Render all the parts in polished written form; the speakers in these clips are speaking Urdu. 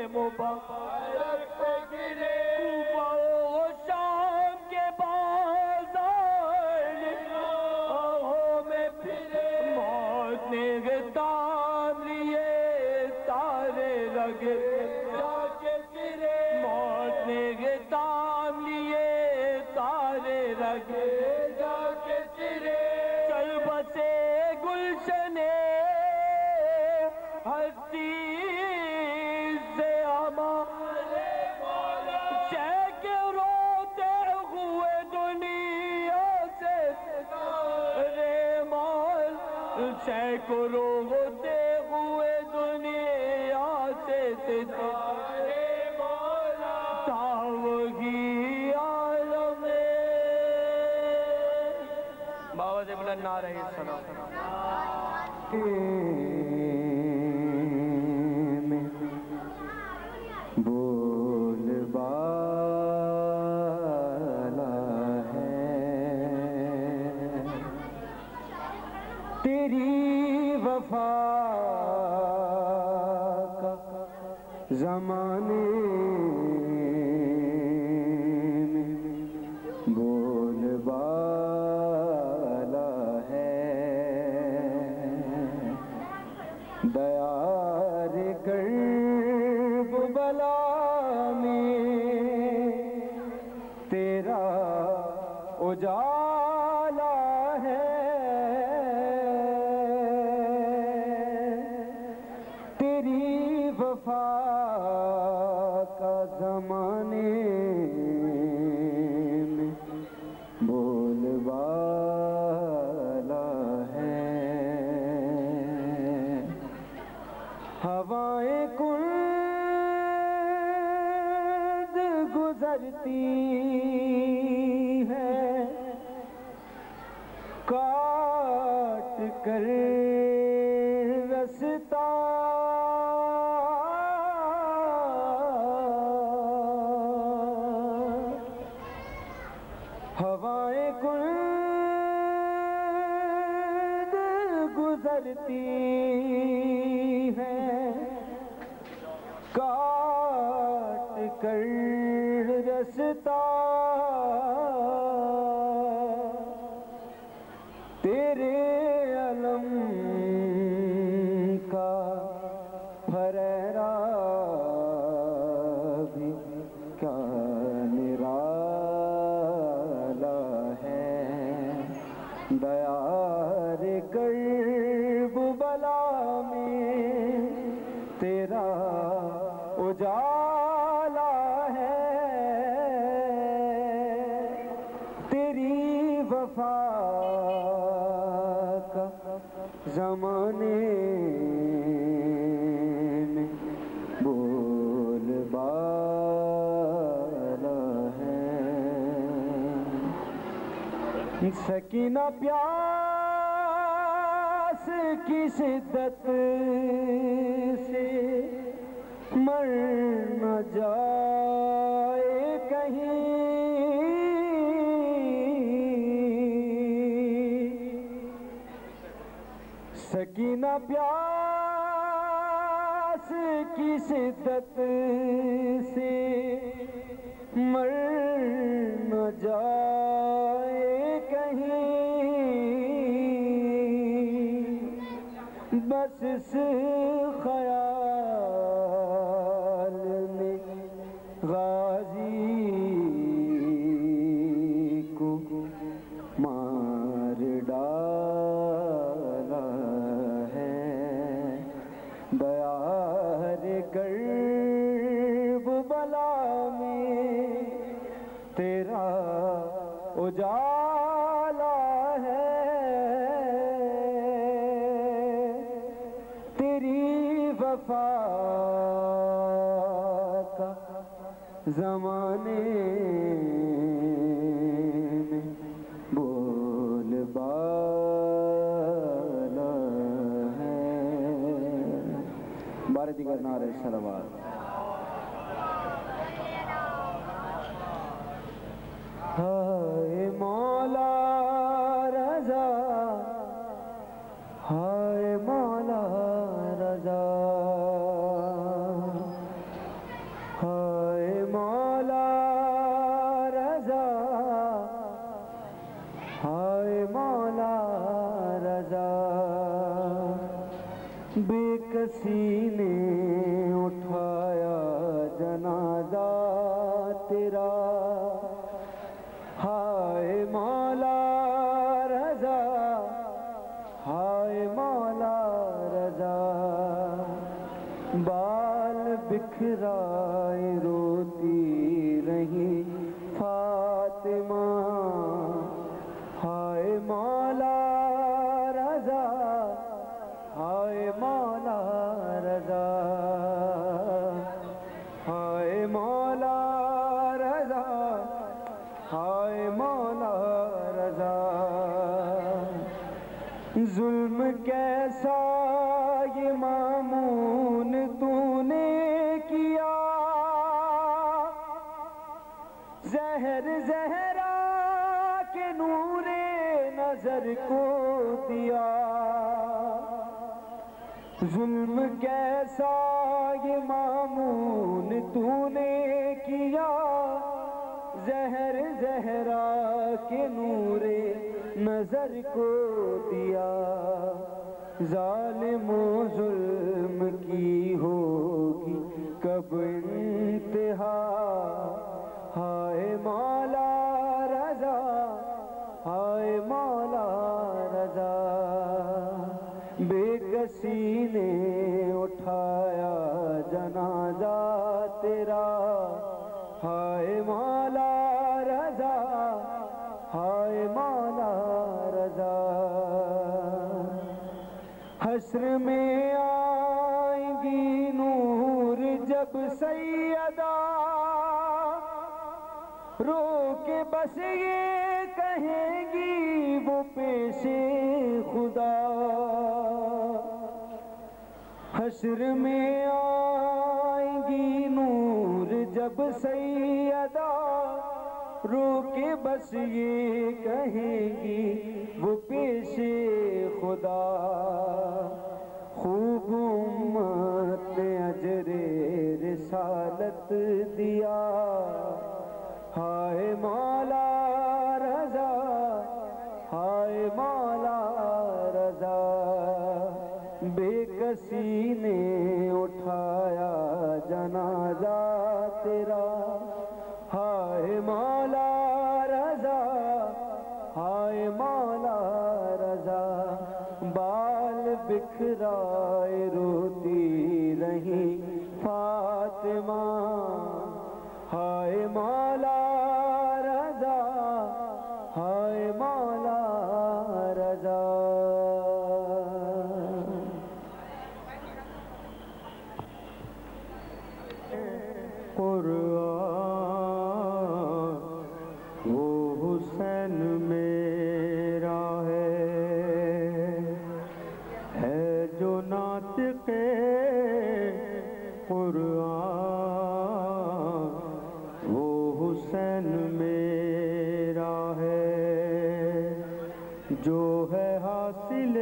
مبارک پہ گرے کوفہ و شام کے بازار آہوں میں پھرے موت نے تام لیے سارے رگ جا کے پھرے موت نے تام لیے سارے رگ جا کے پھرے چل بسے گلشن ہستی سے ہمارے مولا چیک روتے ہوئے دنیا سے رے مول چیک روتے ہوئے دنیا سے ستارے مولا تھا وہی عالم بابا سے بلند نعرہ السلام بول بالا ہے تیری وفا کا زمانے میں بول بالا ہے دیار کرب بلا میں تیرا اجالا ہے تیری وفا کا زمانے میں بول بالا ہے ہوائیں کند گزرتی ہے کاٹ کر رستا ہوائیں کند گزرتی ہے کاٹ کر رستا تیرے علم کا پھریرا بھی کیا نرالا ہے دیار کرب بلا میں تیرا اجالا ہے تیری وفا کا زمانے میں بول بالا ہے سکینہ پیاس کی شدت سے مر نہ جائے کہیں سکینہ پیاس کی شدت سے مر نہ جائے کہیں بس اس خیال میں غازی کو مار ڈالا ہے دیار کرب بلا میں تیرا اجالا ہے تیری وفا کا زمانے میں بول بالا ہے بارے دیگر نعرہ صلوات ہائے مولا رضا ہائے مولا رضا بکھرائے روتی رہی فاطمہ، ہائے مولا رضا، ہائے مولا رضا، ہائے مولا رضا، ہائے مولا رضا۔ ظلم کیسا یہ مامون تو نے کیا، زہر زہرا کے نور نظر کو دیا۔ ظلم کیسا یہ مامون تو نے کیا، زہر زہرا کے نور نظر کو دیا۔ ظالم و ظلم کی ہوگی کب انتہا، ہائے مولا رضا، ہائے مولا رضا۔ بے کسی نے اٹھایا جنازہ تیرا، ہائے مولا رضا، ہائے مولا رضا۔ حشر میں آئیں گی نور جب سیدہ، رو کے بس یہ کہیں گی وہ پیش خدا۔ حشر میں آئیں گی نور جب سیدہ، رو کے بس یہ کہیں گی وہ پیش خدا۔ خوب امت نے اجر رسالت دیا، ہائے مولا رضا، ہائے مولا رضا۔ بے کسی نے اٹھایا جنازہ تیرا، ہائے مولا رضا، ہائے مولا رضا۔ بال بکھرائے روتی رہی فاطمہ، ہائے مولا رضا، ہائے مولا رضا۔ قرآن وہ حسین میرا ہے جو ناطق قرآن، وہ حسین میرا ہے جو ہے حاصل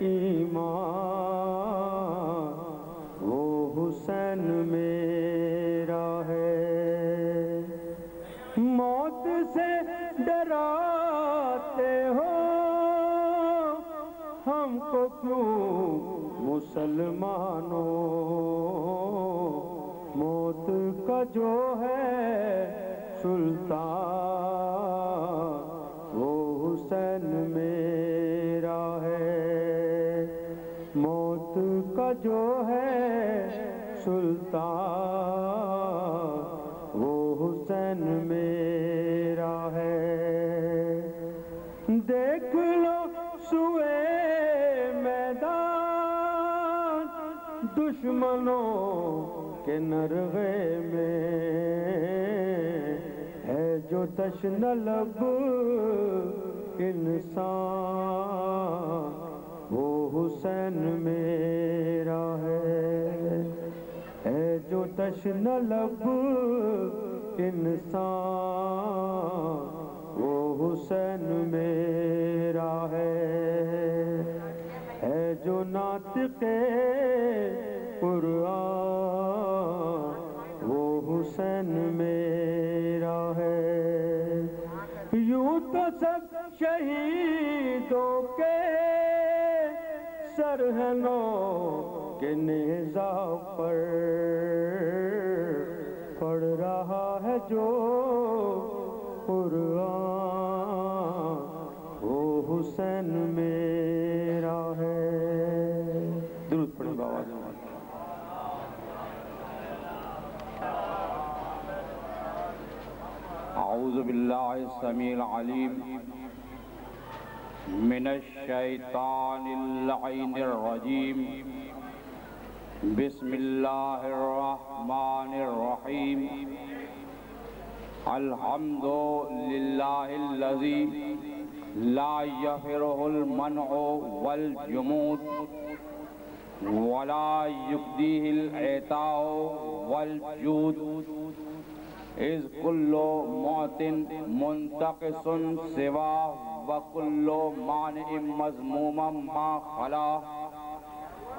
ایمان، وہ حسین میرا ہے۔ موت سے ڈراتے ہو ہم کو کیوں مسلمانوں، موت کا جو ہے سلطان، وہ حسین میرا ہے۔ موت کا جو ہے سلطان، وہ حسین میرا ہے۔ دیکھ لو سوئے میدان دشمنوں کے نرغے میں، ہے جو تشنہ لب انسان، وہ حسین میرا ہے جو تشنہ لب انسان، وہ حسین میرا ہے جو ناطق قرآن، وہ حسین میرا ہے۔ یوں تو سب شہیدوں کے سرہنوں کے نیزہ پر پڑھ رہا ہے جو قرآن، وہ حسین میرا ہے۔ درود پڑھیں بابا جان۔ اعوذ باللہ السمیع العلیم من الشیطان اللعین الرجیم بسم اللہ الرحمن الرحیم الحمد للہ الذی لا یفرہ المنع والجمود ولا یقدیہ العطاء والجود اذ کل معت منتقص سوا وکل مانع مذموم ما خلا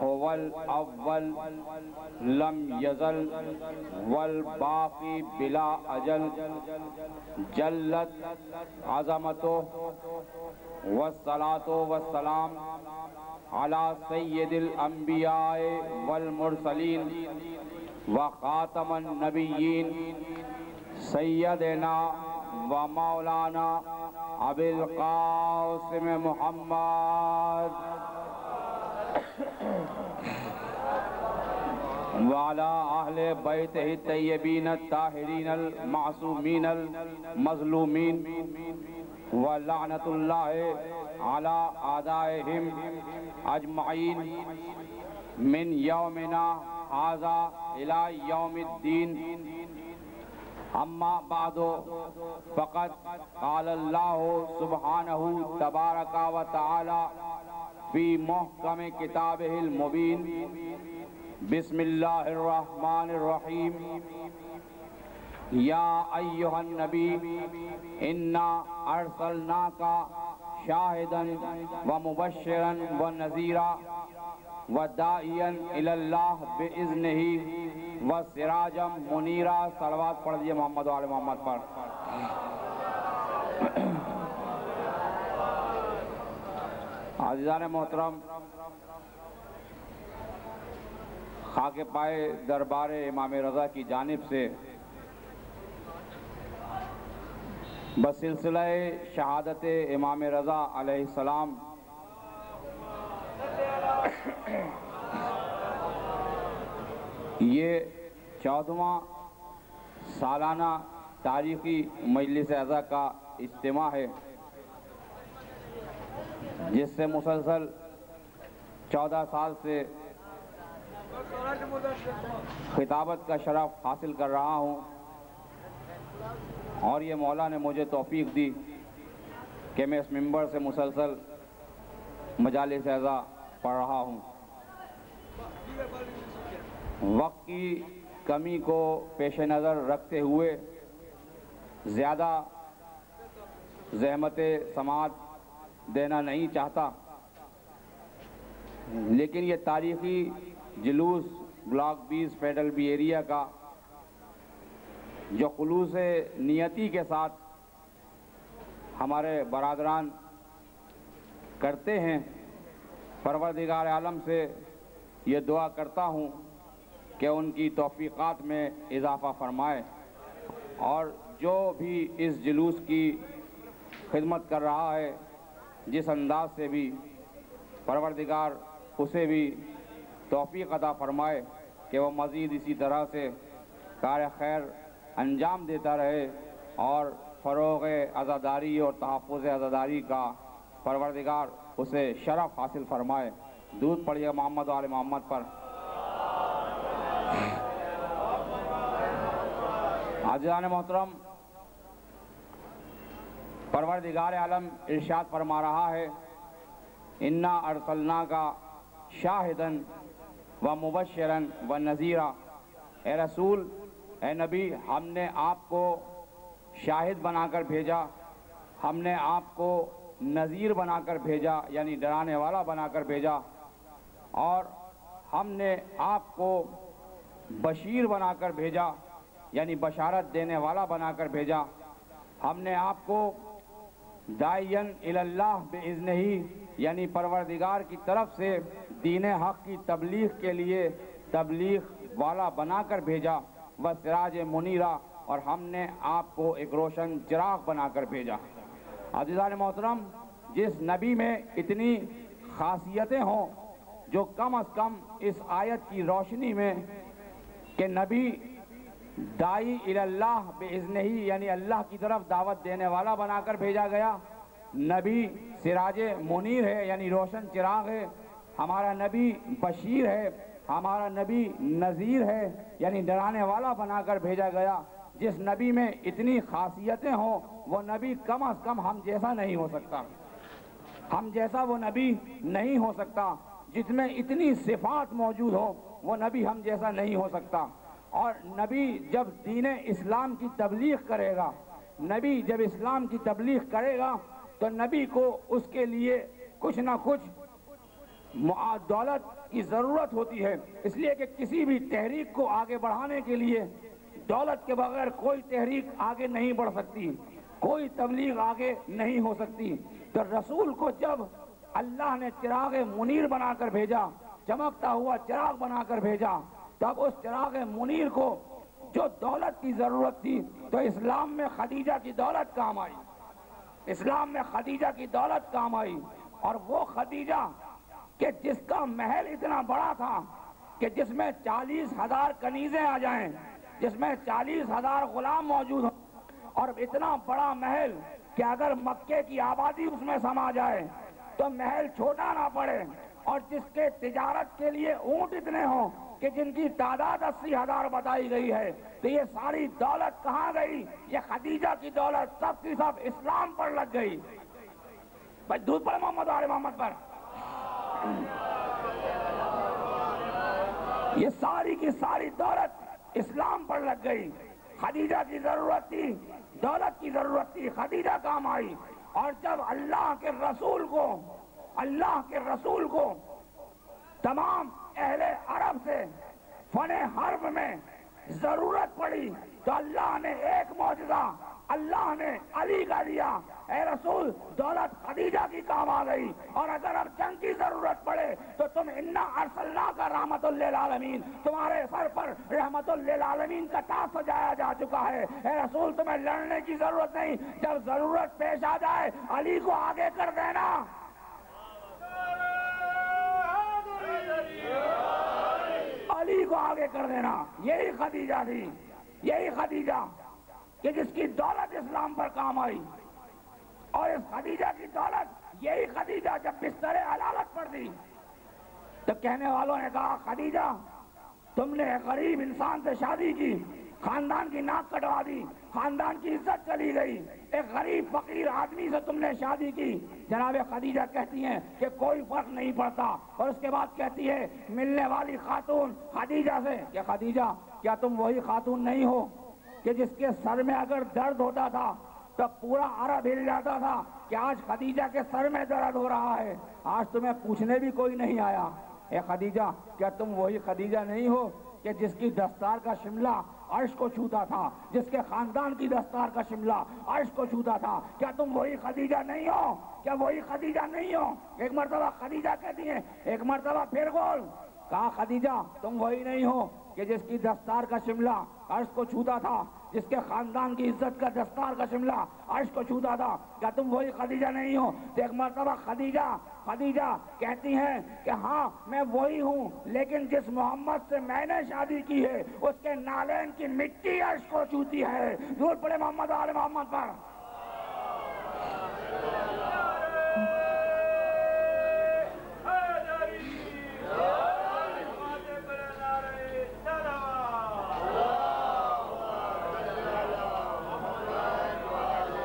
هو الاول لم یزل والباقی بلا اجل جلت عظمتہ والصلاة والسلام علی سید الانبیاء والمرسلین وخاتم النبیین سیدنا و مولانا ابی القاسم محمد وعلى اہل بیتہ الطیبین الطاہرین المعصومین المظلومین ولعنۃ اللہ علی اعدائہم اجمعین من یومنا ھذا الی یوم الدین اما بعد فقد قال اللہ سبحانہ تبارک و تعالی فی محکم کتابہ المبین بسم اللہ الرحمن الرحیم یا ایہا النبی انا ارسلناک شاہدا ومبشرا ونذیرا وداعیا الی اللہ باذنہ وسراجا منیرا۔ صلوات پڑھ دیئے محمد و آل محمد پر۔ عزیزان محترم، خاک پائے دربار امام رضا کی جانب سے بسلسلہ شہادت امام رضا علیہ السلام یہ 14واں سالانہ تاریخی مجلس عزا کا اجتماع ہے، جس سے مسلسل 14 سال سے خطابت کا شرف حاصل کر رہا ہوں، اور یہ مولا نے مجھے توفیق دی کہ میں اس منبر سے مسلسل مجالس عزا پڑھ رہا ہوں۔ وقت کی کمی کو پیش نظر رکھتے ہوئے زیادہ زحمت سماعت دینا نہیں چاہتا، لیکن یہ تاریخی جلوس بلاک 20 فیڈرل بی ایریا کا جو خلوص نیتی کے ساتھ ہمارے برادران کرتے ہیں، پروردگار عالم سے یہ دعا کرتا ہوں کہ ان کی توفیقات میں اضافہ فرمائے، اور جو بھی اس جلوس کی خدمت کر رہا ہے جس انداز سے بھی، پروردگار اسے بھی توفیق عطا فرمائے کہ وہ مزید اسی طرح سے کار خیر انجام دیتا رہے، اور فروغ عزاداری اور تحفظ عزاداری کا پروردگار اسے شرف حاصل فرمائے۔ درود پڑھیے محمد و آل محمد پر۔ عزیزان محترم، پروردگار عالم ارشاد فرما رہا ہے، انا ارسلناک شاہدا و مبشرا و نذیرا۔ اے رسول، اے نبی، ہم نے آپ کو شاہد بنا کر بھیجا، ہم نے آپ کو نذیر بنا کر بھیجا، یعنی ڈرانے والا بنا کر بھیجا، اور ہم نے آپ کو بشیر بنا کر بھیجا، یعنی بشارت دینے والا بنا کر بھیجا۔ ہم نے آپ کو داعیاً الی اللہ باذنہ، یعنی پروردگار کی طرف سے دین حق کی تبلیغ کے لیے تبلیغ والا بنا کر بھیجا، وسراج منیرا، اور ہم نے آپ کو ایک روشن چراغ بنا کر بھیجا۔ عزیزان محترم، جس نبی میں اتنی خاصیتیں ہوں، جو کم از کم اس آیت کی روشنی میں کہ نبی دائی اللہ باذنہ ہی، یعنی اللہ کی طرف دعوت دینے والا بنا کر بھیجا گیا۔ نبی سراج منیر ہے، یعنی روشن چراغ ہے۔ ہمارا نبی بشیر ہے، ہمارا نبی نذیر ہے، یعنی ڈرانے والا بنا کر بھیجا گیا۔ جس نبی میں اتنی خاصیتیں ہوں وہ نبی کم از کم ہم جیسا نہیں ہو سکتا، ہم جیسا وہ نبی نہیں ہو سکتا۔ جس میں اتنی صفات موجود ہو وہ نبی ہم جیسا نہیں ہو سکتا۔ اور نبی جب دین اسلام کی تبلیغ کرے گا، نبی جب اسلام کی تبلیغ کرے گا تو نبی کو اس کے لیے کچھ نہ کچھ دولت کی ضرورت ہوتی ہے، اس لیے کہ کسی بھی تحریک کو آگے بڑھانے کے لیے دولت کے بغیر کوئی تحریک آگے نہیں بڑھ سکتی، کوئی تبلیغ آگے نہیں ہو سکتی۔ تو رسول کو جب اللہ نے چراغ منیر بنا کر بھیجا، چمکتا ہوا چراغ بنا کر بھیجا، تب اس چراغ منیر کو جو دولت کی ضرورت تھی تو اسلام میں خدیجہ کی دولت کام آئی، اسلام میں خدیجہ کی دولت کام آئی۔ اور وہ خدیجہ کہ جس کا محل اتنا بڑا تھا کہ جس میں 40,000 کنیزیں آ جائیں، جس میں 40,000 غلام موجود ہوں، اور اتنا بڑا محل کہ اگر مکے کی آبادی اس میں سما جائے تو محل چھوٹا نہ پڑے، اور جس کے تجارت کے لیے اونٹ اتنے ہوں کہ جن کی تعداد 80,000 بتائی گئی ہے، تو یہ ساری دولت کہاں گئی؟ یہ خدیجہ کی دولت سب کی سب اسلام پر لگ گئی۔ بھائی دودھ پڑے محمد آل محمد پر۔ یہ ساری کی ساری دولت اسلام پر لگ گئی۔ خدیجہ کی ضرورت تھی، دولت کی ضرورت تھی، خدیجہ کام آئی۔ اور جب اللہ کے رسول کو تمام اہل عرب سے فن حرب میں ضرورت پڑی تو اللہ نے ایک معجزہ اللہ نے علی کا دیا، اے رسول دولت خدیجہ کی کام آ گئی، اور اگر اب جنگ کی ضرورت پڑے تو تم انا ارسلناک رحمت للعالمین، تمہارے سر پر رحمت للعالمین کا تاج سجایا جا چکا ہے۔ اے رسول تمہیں لڑنے کی ضرورت نہیں، جب ضرورت پیش آ جائے علی کو آگے کر دینا۔ علی کو آگے کر دینا، یہی خدیجہ تھی، یہی خدیجہ کہ جس کی دولت اسلام پر کام آئی۔ اور اس خدیجہ کی دولت، یہی خدیجہ جب بستر علالت پر دی تو کہنے والوں نے کہا خدیجہ تم نے ایک غریب انسان سے شادی کی، خاندان کی ناک کٹوا دی، خاندان کی عزت چلی گئی، ایک غریب فقیر آدمی سے تم نے شادی کی۔ جناب خدیجہ کہتی ہیں کہ کوئی فرق نہیں پڑتا، اور اس کے بعد کہتی ہے ملنے والی خاتون خدیجہ سے کہ خدیجہ کیا تم وہی خاتون نہیں ہو کہ جس کے سر میں اگر درد ہوتا تھا تو پورا عرب ہل جاتا تھا کہ آج خدیجہ کے سر میں درد ہو رہا ہے، آج تمہیں پوچھنے بھی کوئی نہیں آیا۔ اے خدیجہ کیا تم وہی خدیجہ نہیں ہو کہ جس کی دستار کا شملہ عرش کو چھوتا تھا، جس کے خاندان کی دستار کا شملہ عرش کو چھوتا تھا؟ کیا تم وہی خدیجہ نہیں ہو؟ کیا وہی خدیجہ نہیں ہو؟ ایک مرتبہ خدیجہ کہتی ہیں، ایک مرتبہ پھر بول، کہا خدیجہ تم وہی نہیں ہو کہ جس کی دستار کا شملہ عرش کو چھوتا تھا، جس کے خاندان کی عزت کا دستار کا شملہ عرش کو چھوتا تھا؟ کیا تم وہی خدیجہ نہیں ہو؟ تو ایک مرتبہ خدیجہ کہتی ہیں کہ ہاں میں وہی ہوں، لیکن جس محمد سے میں نے شادی کی ہے اس کے نالین کی مٹی عرش کو چھوتی ہے۔ درود پڑے محمد آل محمد پر۔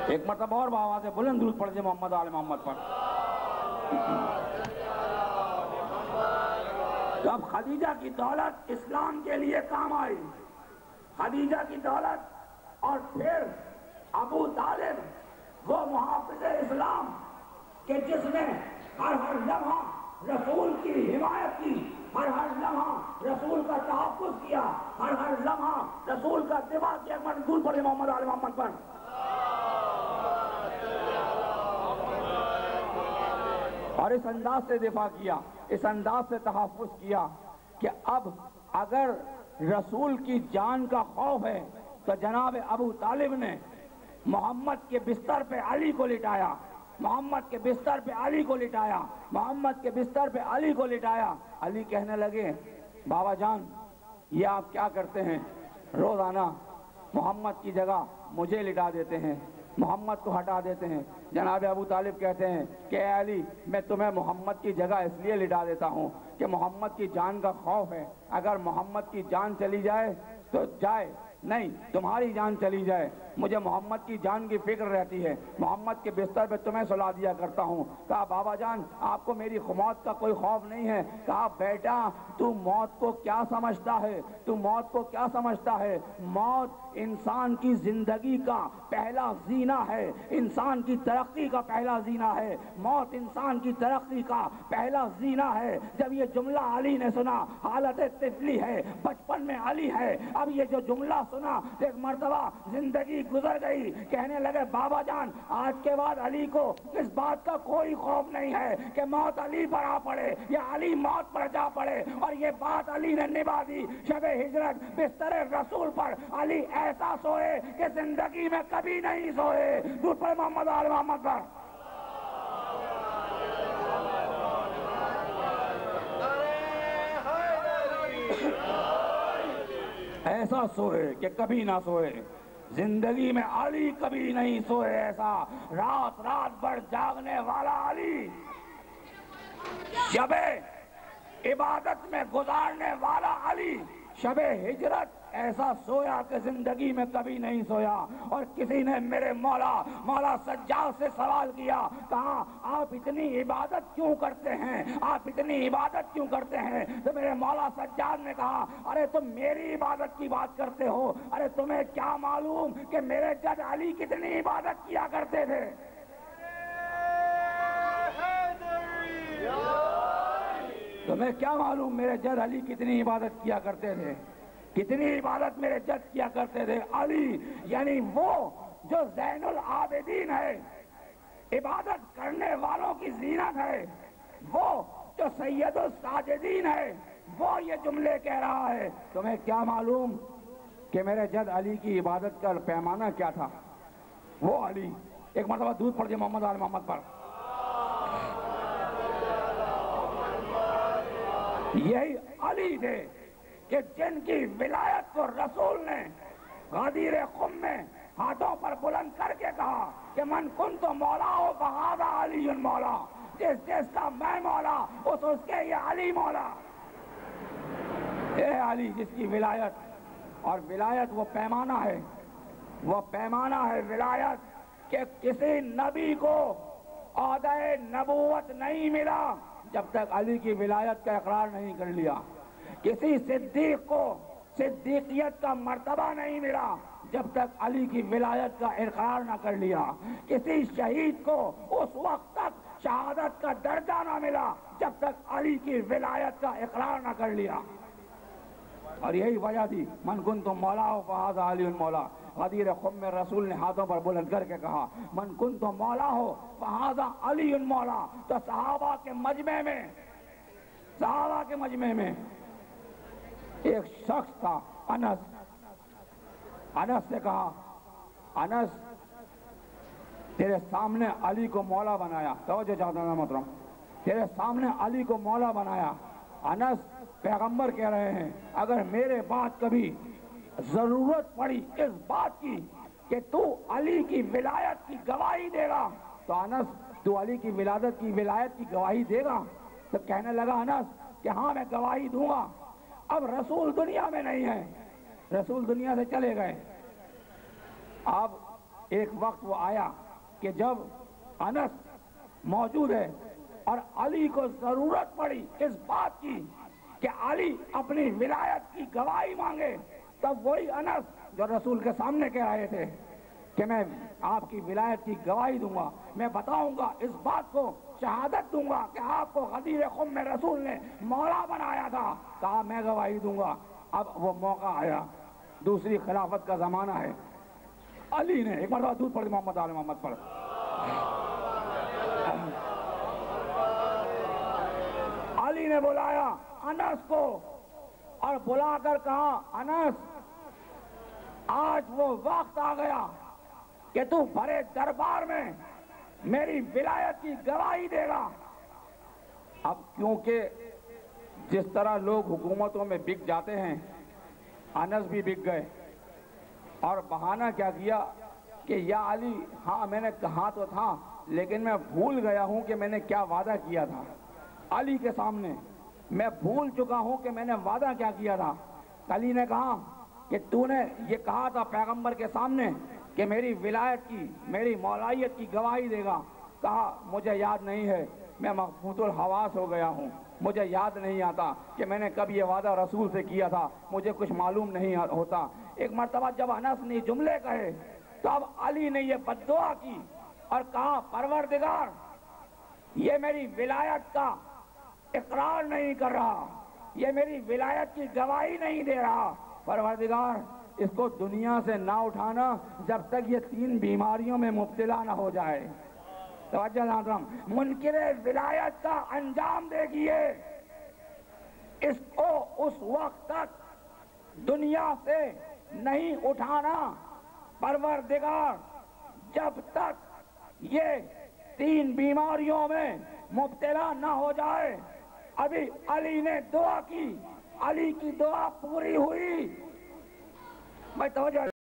ایک مرتبہ اور بآواز بلند درود پڑھ دے محمد آل محمد پر۔ تو اب خدیجہ کی دولت اسلام کے لیے کام آئی، خدیجہ کی دولت، اور پھر ابو طالب وہ محافظ اسلام کہ جس نے ہر لمحہ رسول کی حمایت کی، ہر لمحہ رسول کا تحفظ کیا، ہر لمحہ رسول کا دفاع کیا۔ درود پڑھ دے محمد آل محمد پر۔ اور اس انداز سے دفاع کیا، اس انداز سے تحفظ کیا کہ اب اگر رسول کی جان کا خوف ہے تو جناب ابو طالب نے محمد کے بستر پہ علی کو لٹایا، محمد کے بستر پہ علی کو لٹایا، محمد کے بستر پہ علی کو لٹایا۔ علی کہنے لگے بابا جان یہ آپ کیا کرتے ہیں؟ روزانہ محمد کی جگہ مجھے لٹا دیتے ہیں، محمد کو ہٹا دیتے ہیں۔ جناب ابو طالب کہتے ہیں کہ اے علی، میں تمہیں محمد کی جگہ اس لیے لٹا دیتا ہوں کہ محمد کی جان کا خوف ہے، اگر محمد کی جان چلی جائے تو جائے، نہیں تمہاری جان چلی جائے، مجھے محمد کی جان کی فکر رہتی ہے، محمد کے بستر پہ تمہیں سلا دیا کرتا ہوں۔ کہا بابا جان آپ کو میری موت کا کوئی خوف نہیں ہے؟ کہا بیٹا تو موت کو کیا سمجھتا ہے، تو موت کو کیا سمجھتا ہے؟ موت انسان کی زندگی کا پہلا زینہ ہے، انسان کی ترقی کا پہلا زینہ ہے، موت انسان کی ترقی کا پہلا زینہ ہے۔ جب یہ جملہ علی نے سنا، حالت طفلی ہے، بچپن میں علی ہے، اب یہ جو جملہ سنا ایک مرتبہ زندگی گزر گئی، کہنے لگے بابا جان آج کے بعد علی کو اس بات کا کوئی خوف نہیں ہے کہ موت علی پر آ پڑے یا علی موت پر جا پڑے، اور یہ بات علی نے نبھا دی۔ شب ہجرت بستر رسول پر علی ایسا سوئے کہ زندگی میں کبھی نہیں سوئے۔ درود پڑھ محمد آل محمد پر۔ ایسا سوئے کہ کبھی نہ سوئے، زندگی میں علی کبھی نہیں سوئے ایسا، رات رات بھر جاگنے والا علی، شب عبادت میں گزارنے والا علی، شب ہجرت ایسا سویا کہ زندگی میں کبھی نہیں سویا۔ اور کسی نے میرے مولا سجاد سے سوال کیا، کہا آپ اتنی عبادت کیوں کرتے ہیں، آپ اتنی عبادت کیوں کرتے ہیں؟ تو میرے مولا سجاد نے کہا ارے تم میری عبادت کی بات کرتے ہو، ارے تمہیں کیا معلوم کہ میرے جد علی کتنی عبادت کیا کرتے تھے؟ تمہیں کیا معلوم میرے جد علی کتنی عبادت کیا کرتے تھے، کتنی عبادت میرے جد کیا کرتے تھے؟ علی یعنی وہ جو زین العابدین ہے، عبادت کرنے والوں کی زینت ہے، وہ جو سید الساجدین ہے، وہ یہ جملے کہہ رہا ہے۔ تمہیں کیا معلوم کہ میرے جد علی کی عبادت کا پیمانہ کیا تھا؟ وہ علی، ایک مرتبہ درود پڑھ دے محمد آل محمد پر۔ یہی علی تھے کہ جن کی ولایت کو رسول نے غدیر خم میں ہاتھوں پر بلند کر کے کہا کہ من کنت مولا فہذا علی مولا، جس جس کا میں مولا اس کے یہ علی مولا۔ اے علی جس کی ولایت، اور ولایت وہ پیمانہ ہے، وہ پیمانہ ہے ولایت کہ کسی نبی کو عہدہ نبوت نہیں ملا جب تک علی کی ولایت کا اقرار نہیں کر لیا، کسی صدیق کو صدیقیت کا مرتبہ نہیں ملا جب تک علی کی ولایت کا اقرار نہ کر لیا، کسی شہید کو اس وقت تک شہادت کا درجہ نہ ملا جب تک علی کی ولایت کا اقرار نہ کر لیا۔ اور یہی وجہ تھی من کنت مولا فہذا علی مولا، غدیر خم میں رسول نے ہاتھوں پر بلند کر کے کہا من کنت مولا ہو فہذا علی مولا۔ تو صحابہ کے مجمع میں ایک شخص تھا انس سے کہا انس تیرے سامنے علی کو مولا بنایا، توجہ چاہتا ہوں محترم، تیرے سامنے علی کو مولا بنایا، انس پیغمبر کہہ رہے ہیں اگر میرے بعد کبھی ضرورت پڑی اس بات کی کہ تو علی کی ولایت کی گواہی دے گا تو انس تو علی کی ولایت کی گواہی دے گا؟ تو کہنے لگا انس کہ ہاں میں گواہی دوں گا۔ اب رسول دنیا میں نہیں ہے، رسول دنیا سے چلے گئے۔ اب ایک وقت وہ آیا کہ جب انس موجود ہے اور علی کو ضرورت پڑی اس بات کی کہ علی اپنی ولایت کی گواہی مانگے، تب وہی انس جو رسول کے سامنے کہہ رہے تھے کہ میں آپ کی ولایت کی گواہی دوں گا، میں بتاؤں گا اس بات کو، شہادت دوں گا کہ آپ کو غدیر خم میں رسول نے مولا بنایا تھا، کہا میں گواہی دوں گا۔ اب وہ موقع آیا، دوسری خلافت کا زمانہ ہے، علی نے ایک مرتبہ درود پڑھ محمد آل محمد پر، علی نے بلایا انس کو اور بلا کر کہا انس آج وہ وقت آ گیا کہ تو بھرے دربار میں میری ولایت کی گواہی دے گا۔ اب کیونکہ جس طرح لوگ حکومتوں میں بک جاتے ہیں، انس بھی بک گئے اور بہانہ کیا کیا کہ یا علی، ہاں میں نے کہا تو تھا لیکن میں بھول گیا ہوں کہ میں نے کیا وعدہ کیا تھا علی کے سامنے، میں بھول چکا ہوں کہ میں نے وعدہ کیا کیا تھا۔ علی نے کہا کہ تو نے یہ کہا تھا پیغمبر کے سامنے کہ میری ولایت کی، میری مولائیت کی گواہی دے گا۔ کہا مجھے یاد نہیں ہے، میں مغبوط الحواس ہو گیا ہوں، مجھے یاد نہیں آتا کہ میں نے کب یہ وعدہ رسول سے کیا تھا، مجھے کچھ معلوم نہیں ہوتا۔ ایک مرتبہ جب انس نے جملے کہے تو اب علی نے یہ بد دعا کی اور کہا پروردگار، یہ میری ولایت کا اقرار نہیں کر رہا، یہ میری ولایت کی گواہی نہیں دے رہا، پروردگار اس کو دنیا سے نہ اٹھانا جب تک یہ 3 بیماریوں میں مبتلا نہ ہو جائے۔ توجہ حضرام، منکر ولایت کا انجام دیکھیے، اس کو اس وقت تک دنیا سے نہیں اٹھانا پروردگار جب تک یہ 3 بیماریوں میں مبتلا نہ ہو جائے۔ ابھی علی نے دعا کی، علی کی دعا پوری ہوئی۔ میں توجہ